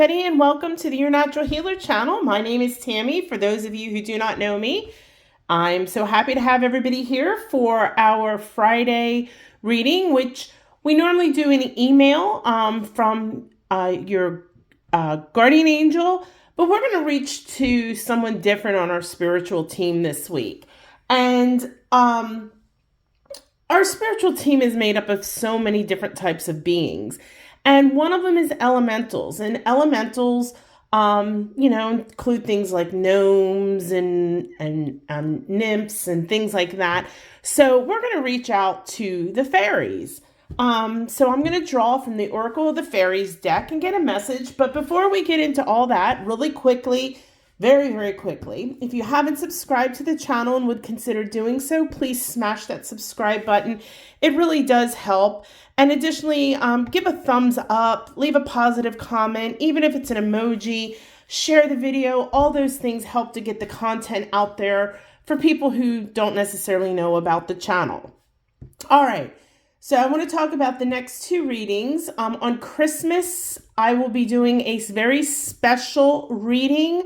everybody, and welcome to the Your Natural Healer channel. My name is Tammy. For those of you who do not know me, I'm so happy to have everybody here for our Friday reading, which we normally do an email from your guardian angel, but we're going to reach to someone different on our spiritual team this week. And our spiritual team is made up of so many different types of beings. And one of them is elementals. And elementals, include things like gnomes and nymphs and things like that. So we're going to reach out to the fairies. So I'm going to draw from the Oracle of the Fairies deck and get a message. But before we get into all that, really quickly, very, very quickly, if you haven't subscribed to the channel and would consider doing so, please smash that subscribe button. It really does help. And additionally, give a thumbs up, leave a positive comment, even if it's an emoji, share the video. All those things help to get the content out there for people who don't necessarily know about the channel. All right, so I want to talk about the next two readings. On Christmas, I will be doing a very special reading.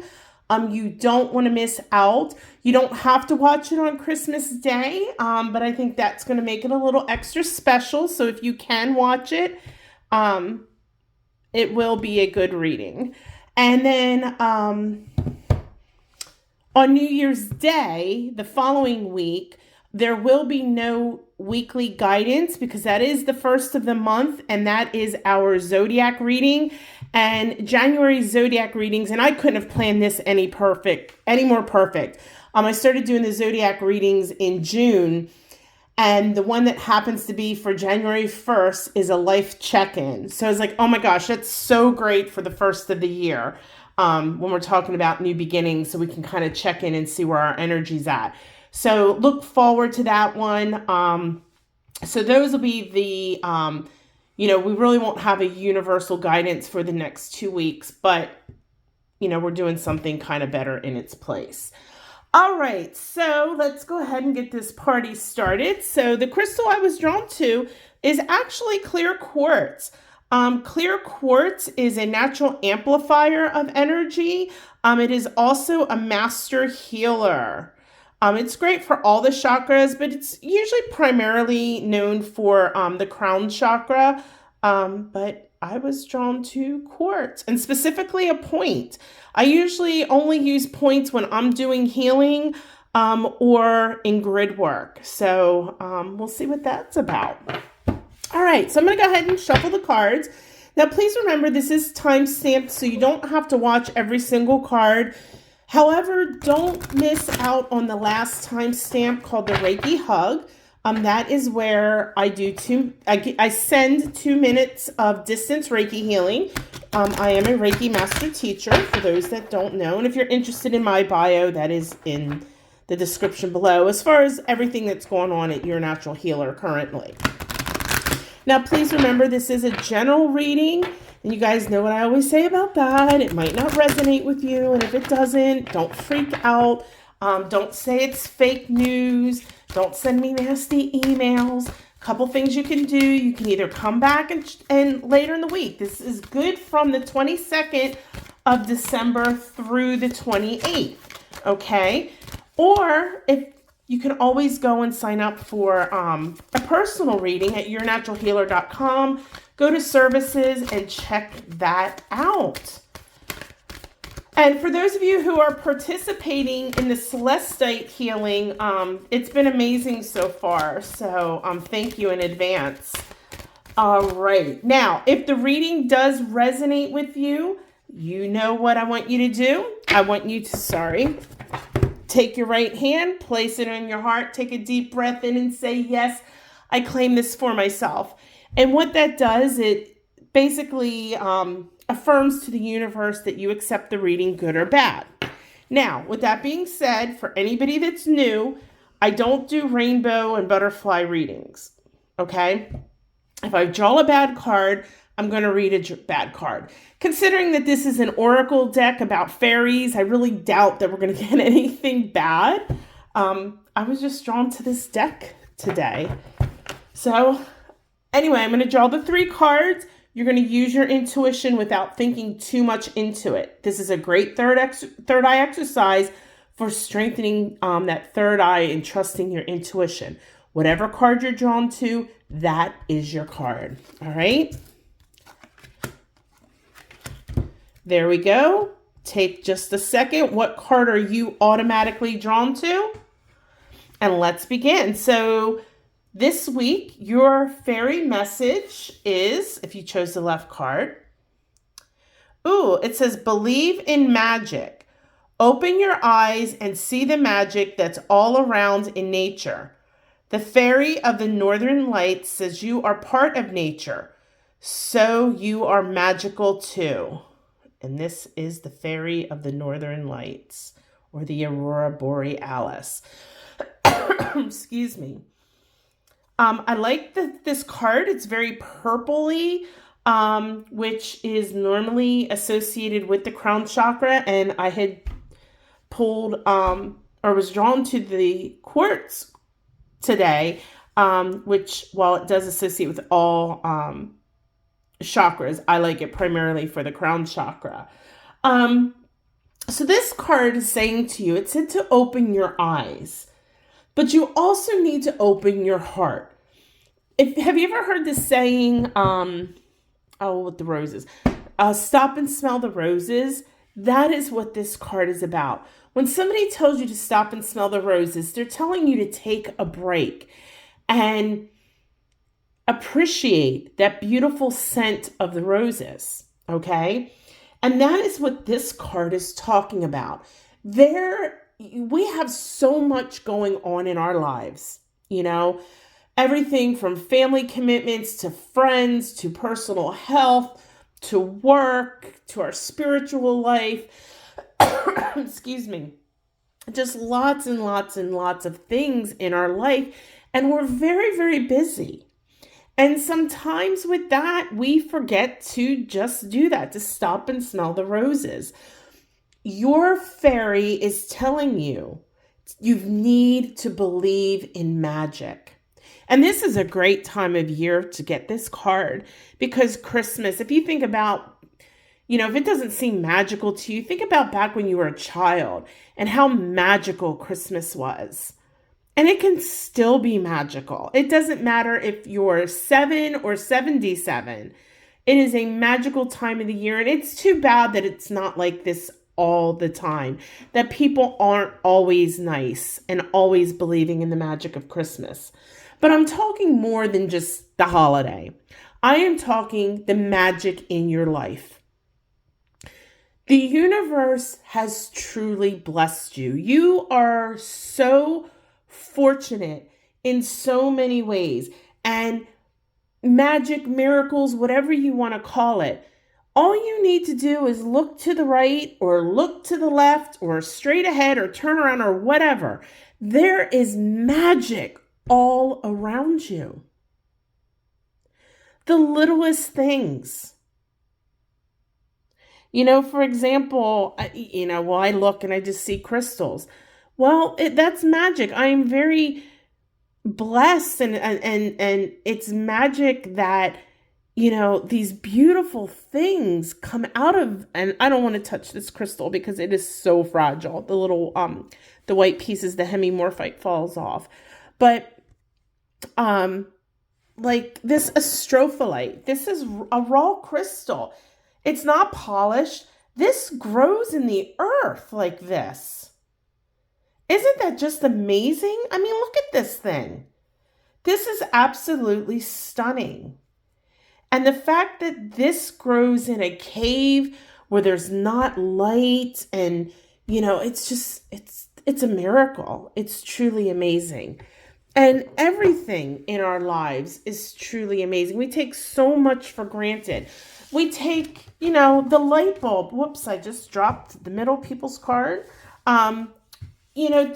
You don't want to miss out. You don't have to watch it on Christmas Day, but I think that's going to make it a little extra special. So if you can watch it, it will be a good reading. And then on New Year's Day, the following week, there will be no weekly guidance because that is the first of the month, and that is our zodiac reading. And January zodiac readings, and I couldn't have planned this any more perfect. I started doing the zodiac readings in June, and the one that happens to be for January 1st is a life check-in. So I was like, oh my gosh, that's so great for the first of the year when we're talking about new beginnings, so we can kind of check in and see where our energy's at. So look forward to that one. So those will be the, we really won't have a universal guidance for the next 2 weeks, but, we're doing something kind of better in its place. All right, so let's go ahead and get this party started. So the crystal I was drawn to is actually clear quartz. Clear quartz is a natural amplifier of energy. It is also a master healer. It's great for all the chakras, but it's usually primarily known for the crown chakra. But I was drawn to quartz, and specifically a point. I usually only use points when I'm doing healing or in grid work. So we'll see what that's about. All right, so I'm going to go ahead and shuffle the cards. Now, please remember this is time-stamped, so you don't have to watch every single card. However, don't miss out on the last timestamp called the Reiki Hug. That is where I send 2 minutes of distance Reiki healing. I am a Reiki master teacher, for those that don't know. And if you're interested in my bio, that is in the description below, as far as everything that's going on at Your Natural Healer currently. Now, please remember, this is a general reading. And you guys know what I always say about that. It might not resonate with you. And if it doesn't, don't freak out. Don't say it's fake news. Don't send me nasty emails. A couple things you can do. You can either come back and later in the week. This is good from the 22nd of December through the 28th. Okay? Or if you can always go and sign up for a personal reading at yournaturalhealer.com. Go to services and check that out. And for those of you who are participating in the Celestite healing, it's been amazing so far. So thank you in advance. All right. Now, if the reading does resonate with you, you know what I want you to do. I want you to, take your right hand, place it on your heart, take a deep breath in and say, yes, I claim this for myself. And what that does, it basically affirms to the universe that you accept the reading, good or bad. Now, with that being said, for anybody that's new, I don't do rainbow and butterfly readings, okay? If I draw a bad card, I'm going to read a bad card. Considering that this is an oracle deck about fairies, I really doubt that we're going to get anything bad. I was just drawn to this deck today. So anyway, I'm going to draw the 3 cards. You're going to use your intuition without thinking too much into it. This is a great third eye exercise for strengthening that third eye and trusting your intuition. Whatever card you're drawn to, that is your card. All right. There we go. Take just a second. What card are you automatically drawn to? And let's begin. So this week, your fairy message is, if you chose the left card, it says, believe in magic. Open your eyes and see the magic that's all around in nature. The fairy of the northern lights says you are part of nature, so you are magical too. And this is the fairy of the northern lights, or the aurora borealis. Excuse me. I like this card. It's very purpley, which is normally associated with the crown chakra. And I had pulled or was drawn to the quartz today, which, while it does associate with all chakras, I like it primarily for the crown chakra. So this card is saying to you, it said to open your eyes, but you also need to open your heart. Have you ever heard this saying, with the roses, stop and smell the roses? That is what this card is about. When somebody tells you to stop and smell the roses, they're telling you to take a break and appreciate that beautiful scent of the roses, okay? And that is what this card is talking about. We have so much going on in our lives, everything from family commitments to friends to personal health to work to our spiritual life. Excuse me. Just lots and lots and lots of things in our life. And we're very, very busy. And sometimes with that, we forget to just do that, to stop and smell the roses. Your fairy is telling you need to believe in magic. And this is a great time of year to get this card, because Christmas, if you think about, if it doesn't seem magical to you, think about back when you were a child and how magical Christmas was. And it can still be magical. It doesn't matter if you're 7 or 77. It is a magical time of the year. And it's too bad that it's not like this all the time, that people aren't always nice and always believing in the magic of Christmas. But I'm talking more than just the holiday. I am talking the magic in your life. The universe has truly blessed you. You are so fortunate in so many ways. And magic, miracles, whatever you want to call it, all you need to do is look to the right or look to the left or straight ahead or turn around or whatever. There is magic all around you. The littlest things. For example, I look and I just see crystals. Well, that's magic. I am very blessed and it's magic that, these beautiful things come out of, and I don't want to touch this crystal because it is so fragile. The little, the white pieces, the hemimorphite falls off. But, like this astrophyllite, this is a raw crystal. It's not polished. This grows in the earth like this. Isn't that just amazing? I mean, look at this thing. This is absolutely stunning. And the fact that this grows in a cave where there's not light and, it's a miracle. It's truly amazing. And everything in our lives is truly amazing. We take so much for granted. We take, the light bulb. Whoops, I just dropped the middle people's card. The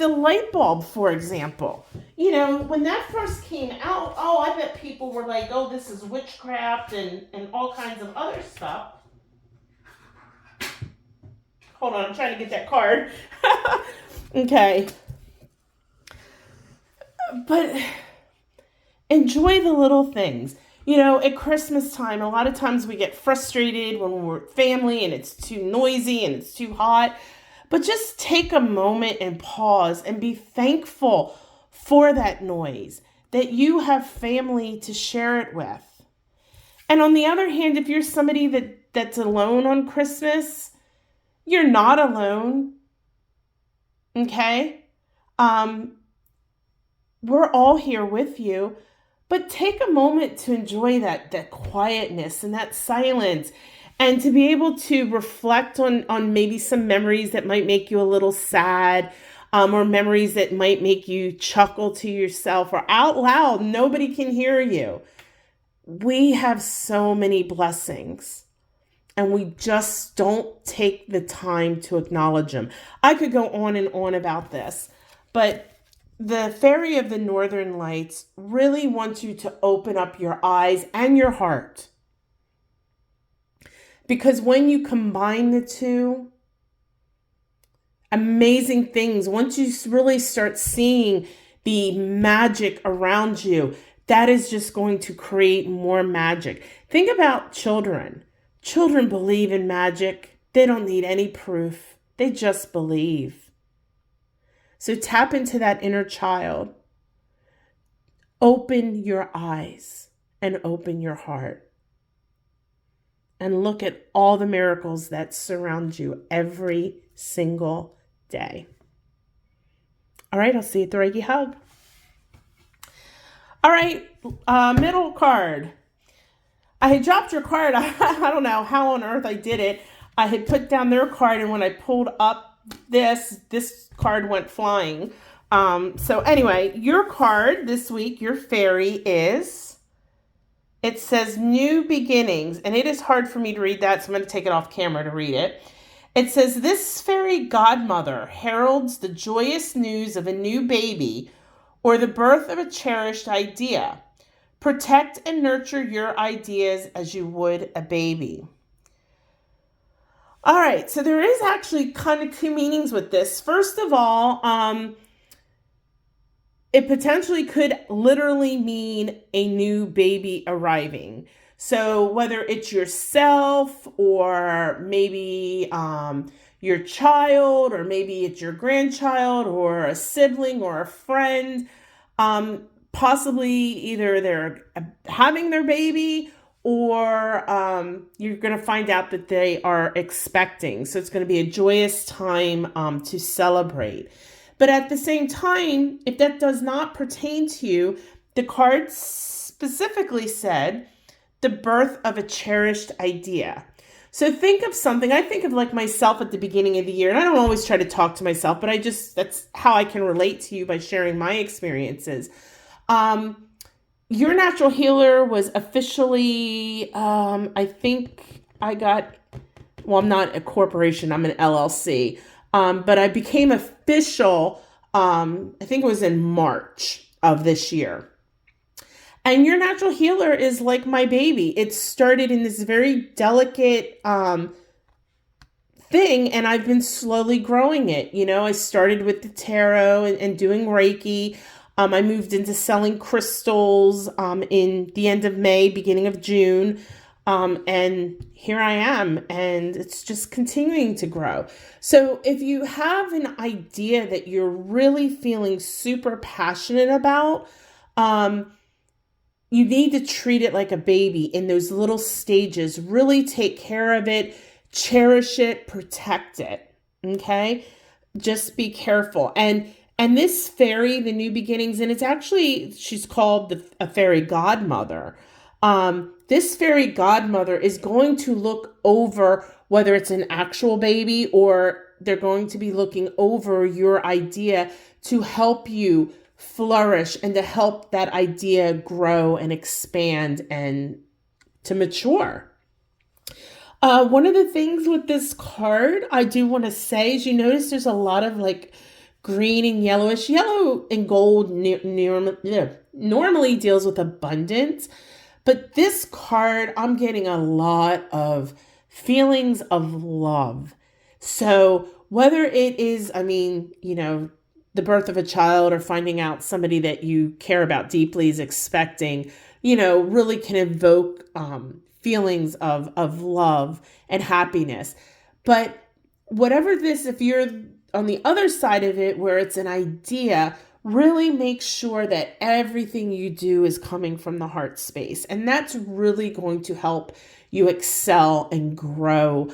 light bulb, for example. When that first came out, I bet people were like, this is witchcraft and all kinds of other stuff. Hold on, I'm trying to get that card. Okay. But enjoy the little things. At Christmas time, a lot of times we get frustrated when we're with family and it's too noisy and it's too hot. But just take a moment and pause and be thankful for that noise, that you have family to share it with. And on the other hand, if you're somebody that's alone on Christmas, you're not alone. Okay? We're all here with you. But take a moment to enjoy that quietness and that silence, and to be able to reflect on maybe some memories that might make you a little sad, or memories that might make you chuckle to yourself or out loud. Nobody can hear you. We have so many blessings, and we just don't take the time to acknowledge them. I could go on and on about this, but the Fairy of the Northern Lights really wants you to open up your eyes and your heart. Because when you combine the two, amazing things, once you really start seeing the magic around you, that is just going to create more magic. Think about children. Children believe in magic. They don't need any proof. They just believe. So tap into that inner child. Open your eyes and open your heart. And look at all the miracles that surround you every single day. All right, I'll see you at the Reiki Hug. All right, middle card. I had dropped your card. I don't know how on earth I did it. I had put down their card, and when I pulled up this card went flying. So anyway, your card this week, your fairy it says New Beginnings, and it is hard for me to read that, so I'm going to take it off camera to read it. It says, this fairy godmother heralds the joyous news of a new baby or the birth of a cherished idea. Protect and nurture your ideas as you would a baby. All right, so there is actually kind of two meanings with this. First of all, it potentially could literally mean a new baby arriving. So whether it's yourself or maybe your child, or maybe it's your grandchild or a sibling or a friend, possibly either they're having their baby or you're going to find out that they are expecting. So it's going to be a joyous time to celebrate. But at the same time, if that does not pertain to you, the card specifically said the birth of a cherished idea. So think of something. I think of like myself at the beginning of the year, and I don't always try to talk to myself, but that's how I can relate to you by sharing my experiences. Your natural healer was officially, I think I got, well, I'm not a corporation, I'm an LLC. But I became official, I think it was in March of this year. And your natural healer is like my baby. It started in this very delicate thing, and I've been slowly growing it. I started with the tarot and doing Reiki. I moved into selling crystals in the end of May, beginning of June. And here I am, and it's just continuing to grow. So if you have an idea that you're really feeling super passionate about, you need to treat it like a baby in those little stages. Really take care of it, cherish it, protect it. Okay? Just be careful. And this fairy, the New Beginnings, and it's actually, she's called a fairy godmother. This fairy godmother is going to look over whether it's an actual baby or they're going to be looking over your idea to help you flourish and to help that idea grow and expand and to mature. One of the things with this card I do want to say is you notice there's a lot of like green and yellowish. Yellow and gold normally deals with abundance. But this card, I'm getting a lot of feelings of love. So whether it is, the birth of a child or finding out somebody that you care about deeply is expecting, really can evoke feelings of love and happiness. But whatever this, if you're on the other side of it where it's an idea, really make sure that everything you do is coming from the heart space. And that's really going to help you excel and grow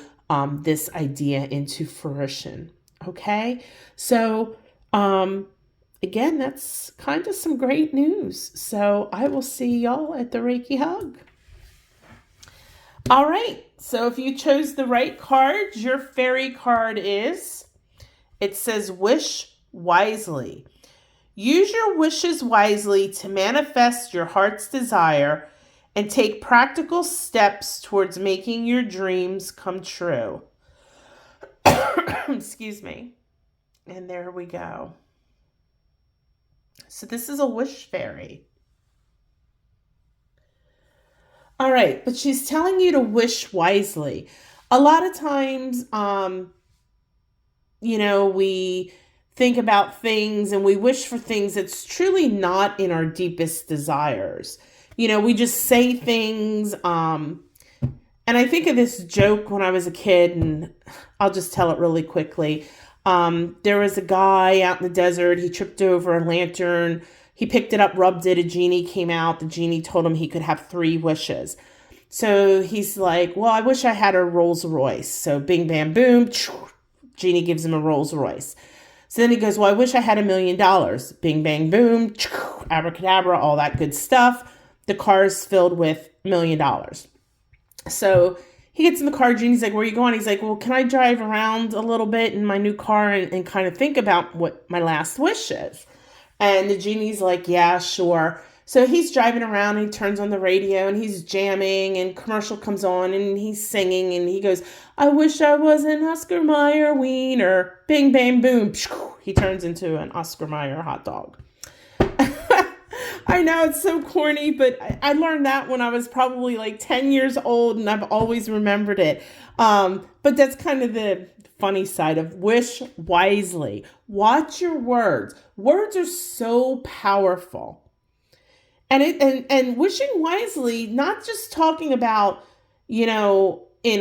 this idea into fruition. Okay? So, again, that's kind of some great news. So I will see y'all at the Reiki Hug. All right. So if you chose the right card, your fairy card it says wish wisely. Use your wishes wisely to manifest your heart's desire and take practical steps towards making your dreams come true. Excuse me. And there we go. So this is a wish fairy. All right, but she's telling you to wish wisely. A lot of times, we think about things and we wish for things that's truly not in our deepest desires. We just say things. And I think of this joke when I was a kid, and I'll just tell it really quickly. There was a guy out in the desert. He tripped over a lantern. He picked it up, rubbed it. A genie came out. The genie told him he could have 3 wishes. So he's like, well, I wish I had a Rolls Royce. So bing, bam, boom. Genie gives him a Rolls Royce. So then he goes, well, I wish I had $1 million. Bing, bang, boom. Abracadabra, all that good stuff. The car is filled with $1 million. So he gets in the car. Genie's like, where are you going? He's like, well, can I drive around a little bit in my new car and kind of think about what my last wish is? And the genie's like, yeah, sure. So he's driving around and he turns on the radio and he's jamming and commercial comes on and he's singing and he goes, I wish I was an Oscar Mayer wiener. Bing, bang, boom. He turns into an Oscar Mayer hot dog. I know it's so corny, but I learned that when I was probably like 10 years old and I've always remembered it. But that's kind of the funny side of wish wisely. Watch your words. Words are so powerful. And wishing wisely, not just talking about, in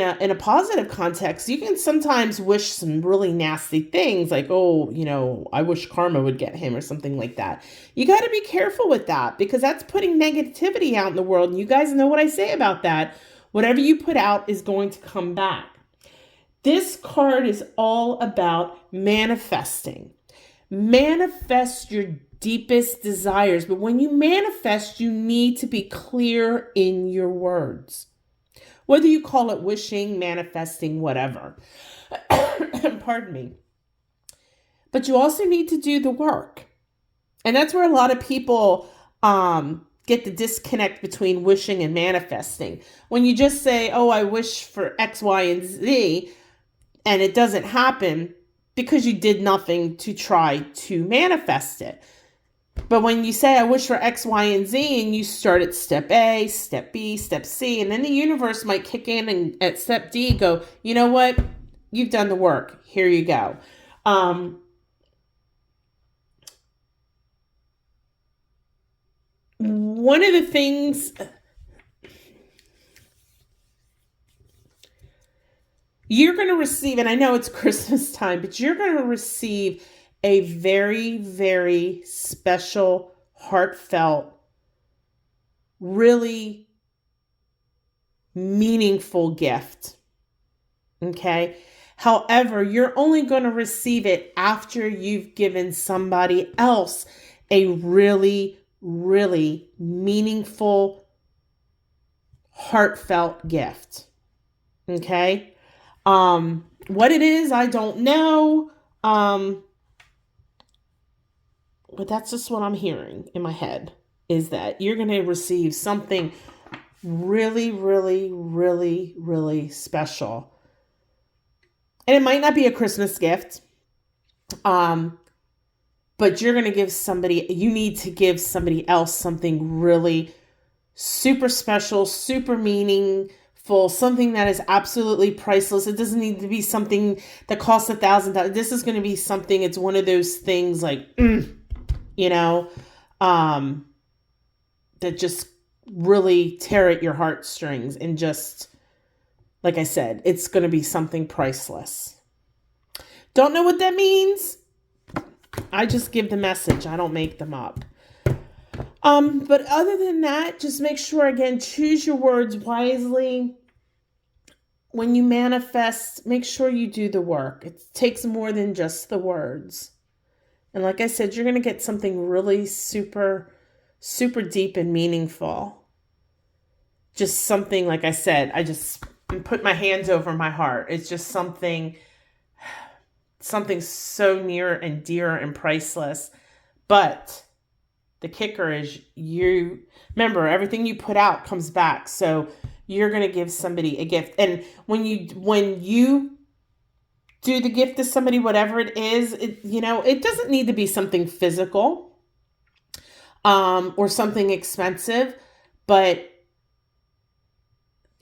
a positive context. You can sometimes wish some really nasty things like, I wish karma would get him or something like that. You got to be careful with that because that's putting negativity out in the world. And you guys know what I say about that. Whatever you put out is going to come back. This card is all about manifesting. Manifest your deepest desires. But when you manifest, you need to be clear in your words. Whether you call it wishing, manifesting, whatever. Pardon me. But you also need to do the work. And that's where a lot of people get the disconnect between wishing and manifesting. When you just say, I wish for X, Y, and Z, and it doesn't happen because you did nothing to try to manifest it. But when you say, I wish for X, Y, and Z, and you start at step A, step B, step C, and then the universe might kick in and at step D go, you know what? You've done the work. Here you go. One of the things you're going to receive, and I know it's Christmas time, but you're going to receive a very, very special, heartfelt, really meaningful gift. Okay? However, you're only going to receive it after you've given somebody else a really, really meaningful, heartfelt gift. Okay? What it is, I don't know. But that's just what I'm hearing in my head, is that you're going to receive something really, really, really, really special. And it might not be a Christmas gift, but you're going to give you need to give somebody else something really super special, super meaningful, something that is absolutely priceless. It doesn't need to be something that costs $1,000. This is going to be something, it's one of those things like, you know, that just really tear at your heartstrings, and just, like I said, it's going to be something priceless. Don't know what that means. I just give the message. I don't make them up. But other than that, just make sure, again, choose your words wisely. When you manifest, make sure you do the work. It takes more than just the words. And like I said, you're going to get something really super, super deep and meaningful. Just something, like I said, I just put my hands over my heart. It's just something so near and dear and priceless. But the kicker is, you remember, everything you put out comes back. So you're going to give somebody a gift. And when you do the gift to somebody, whatever it is, it doesn't need to be something physical, or something expensive, but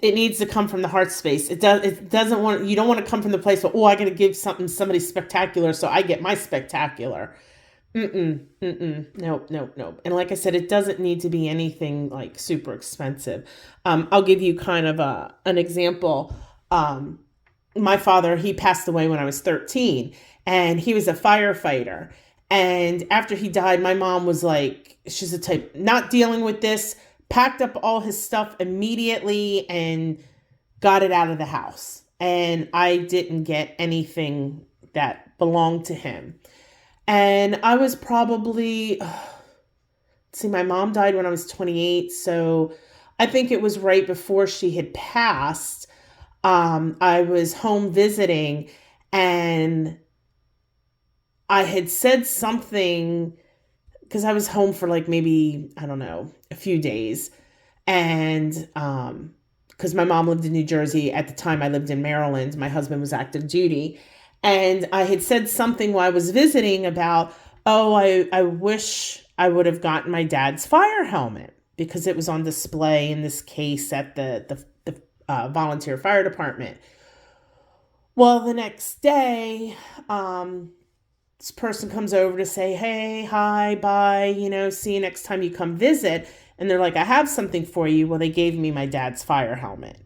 it needs to come from the heart space. You don't want to come from the place where, I got to give somebody spectacular, so I get my spectacular. Nope. And like I said, it doesn't need to be anything like super expensive. I'll give you kind of an example. My father, he passed away when I was 13, and he was a firefighter. And after he died, my mom was like, she's the type, not dealing with this, packed up all his stuff immediately and got it out of the house. And I didn't get anything that belonged to him. And I was probably, my mom died when I was 28. So I think it was right before she had passed. I was home visiting, and I had said something, because I was home for like maybe, I don't know, a few days. And because my mom lived in New Jersey. At the time, I lived in Maryland. My husband was active duty. And I had said something while I was visiting about, I wish I would have gotten my dad's fire helmet, because it was on display in this case at the volunteer fire department. Well, the next day, this person comes over to say, hey, hi, bye, see you next time you come visit. And they're like, I have something for you. Well, they gave me my dad's fire helmet.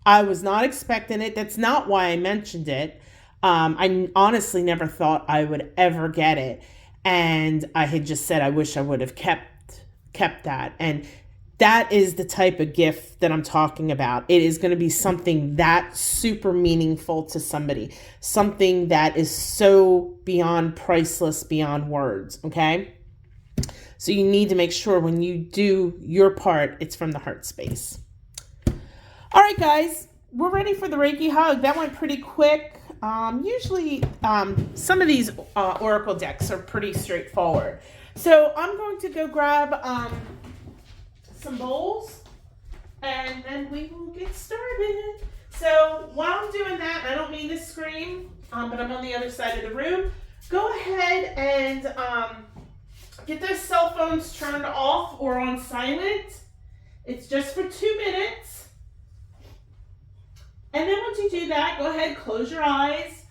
I was not expecting it. That's not why I mentioned it. I honestly never thought I would ever get it. And I had just said, I wish I would have kept that. And that is the type of gift that I'm talking about. It is going to be something that super meaningful to somebody, something that is so beyond priceless, beyond words. Okay. So you need to make sure when you do your part, it's from the heart space. All right, guys, we're ready for the Reiki Hug. That went pretty quick. Usually some of these oracle decks are pretty straightforward. So I'm going to go grab some bowls, and then we will get started. So while I'm doing that, I don't mean to scream, but I'm on the other side of the room. Go ahead and get those cell phones turned off or on silent. It's just for 2 minutes. And then once you do that, go ahead, close your eyes.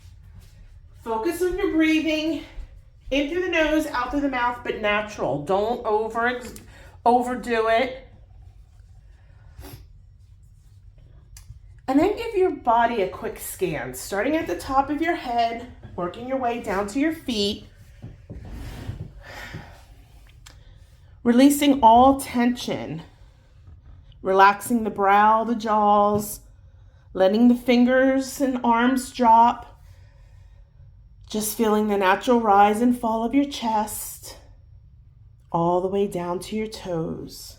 Focus on your breathing. In through the nose, out through the mouth, but natural. Don't overdo it. And then give your body a quick scan, starting at the top of your head, working your way down to your feet. Releasing all tension. Relaxing the brow, the jaws, letting the fingers and arms drop. Just feeling the natural rise and fall of your chest, all the way down to your toes.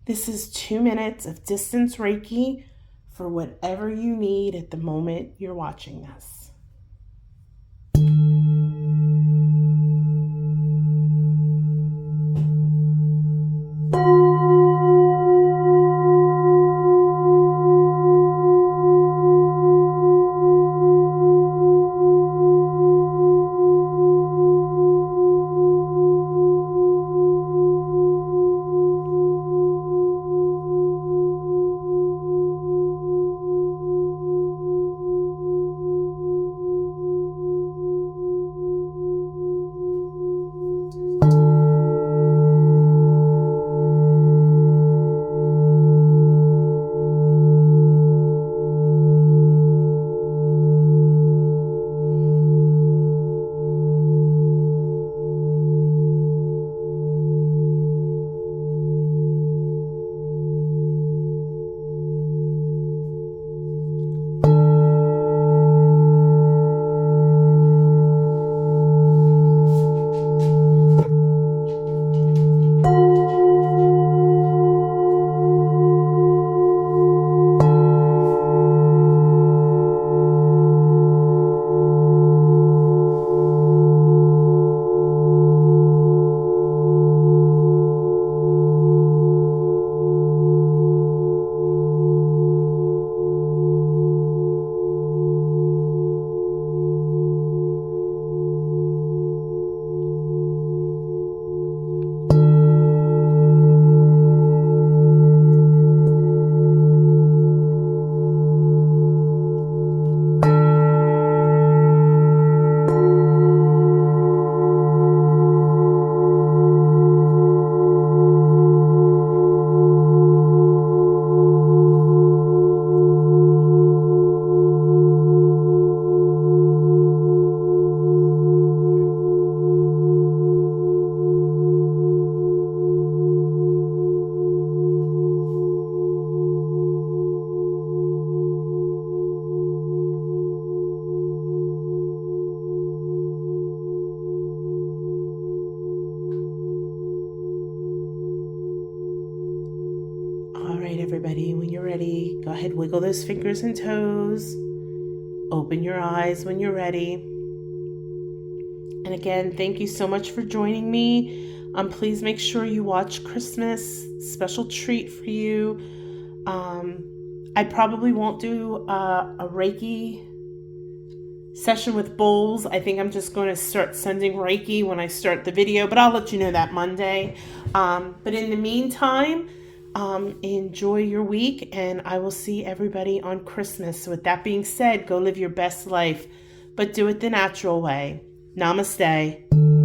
This is 2 minutes of distance Reiki for whatever you need at the moment you're watching this. everybody, when you're ready, go ahead, wiggle those fingers and toes. Open your eyes when you're ready. And again, thank you so much for joining me. Please make sure you watch Christmas, special treat for you. I probably won't do a Reiki session with bowls. I think I'm just going to start sending Reiki when I start the video, but I'll let you know that Monday. But in the meantime, enjoy your week, and I will see everybody on Christmas. So with that being said, go live your best life, but do it the natural way. Namaste.